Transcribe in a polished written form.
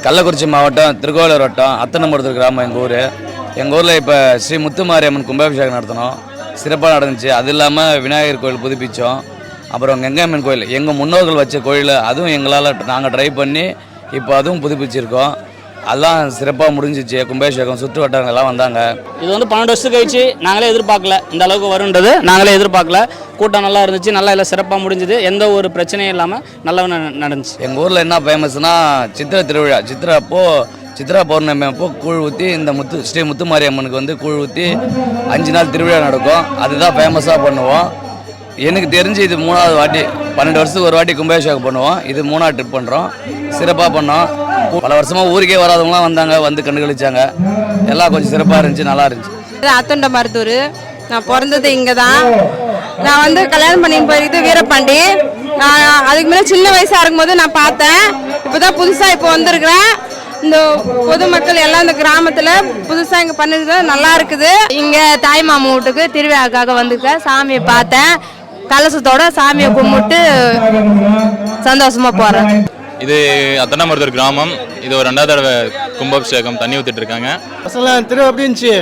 கள்ளக்குறிச்சி மாவட்டம் திருக்கோவிலூர் வட்டம் அத்தனம்புரத்தூர் கிராமம் எங்கள் ஊரில் இப்போ ஸ்ரீ முத்துமாரியம்மன் கும்பாபிஷேகம் நடத்தினோம். சிறப்பாக நடந்துச்சு. அது இல்லாமல் விநாயகர் கோயில் புதுப்பித்தோம். அப்புறம் கங்கையம்மன் கோயில் எங்கள் முன்னோர்கள் வச்ச கோயில், அதுவும் எங்களால் நாங்கள் ட்ரை பண்ணி இப்போ அதுவும் புதுப்பிச்சிருக்கோம். அதெல்லாம் சிறப்பாக முடிஞ்சிச்சு. கும்பாபிஷேகம் சுற்று வட்டாரங்கள்லாம் வந்தாங்க. இது வந்து 12 வருஷத்துக்கு கழிச்சு நாங்களே எதிர்பார்க்கல, இந்த அளவுக்கு வருன்றது நாங்களே எதிர்பார்க்கல. கூட்டம் நல்லா இருந்துச்சு, நல்லா எல்லாம் சிறப்பாக முடிஞ்சுது, எந்த ஒரு பிரச்சனையும் இல்லாமல் நல்லா நடந்துச்சு. எங்கள் ஊரில் என்ன ஃபேமஸ்னால் சித்திரை திருவிழா. சித்ரா பௌர்ணமி அப்போ கூழ் ஊற்றி இந்த ஸ்ரீ முத்துமாரியம்மனுக்கு வந்து கூழ் ஊற்றி 5 நாள் திருவிழா நடக்கும். அதுதான் ஃபேமஸாக பண்ணுவோம். எனக்கு தெரிஞ்சு இது 3வது வாட்டி. 12 வருஷத்துக்கு ஒரு வாட்டி கும்பாபிஷேகம் பண்ணுவோம். இது 3வது ட்ரிப் பண்ணுறோம். சிறப்பாக பண்ணோம். பல வருஷமாக ஊருக்கே வராதவங்களாம் வந்தாங்க, வந்து கண்டுகளிச்சாங்க. எல்லாம் கொஞ்சம் சிறப்பாக இருந்துச்சு, நல்லா இருந்துச்சு. அத்தண்டமருத்தூர். நான் பிறந்தது இங்கே தான். நான் வந்து கல்யாணம் பண்ணி போயிருக்குது வீரபாண்டி. அதுக்கு முன்னாடி சின்ன வயசாக இருக்கும்போது நான் பார்த்தேன். இப்போ தான் புதுசாக இப்போ வந்திருக்கிறேன். இந்த பொதுமக்கள் எல்லாம் இந்த கிராமத்தில் புதுசாக இங்கே பண்ணிருக்கிறது நல்லா இருக்குது. இங்கே தாய் மாமா வீட்டுக்கு திருவிழாக்காக வந்துருக்கேன். சாமியை பார்த்தேன். கலசத்தோட சாமியை கும்பிட்டு சந்தோஷமாக போகிறேன். இது அத்தனமருத்தூர் கிராமம். இது ஒரு 2வது தடவை கும்பாபிஷேகம், தண்ணி ஊற்றிட்டு இருக்காங்க. திருவிழா எப்படி இருந்துச்சு?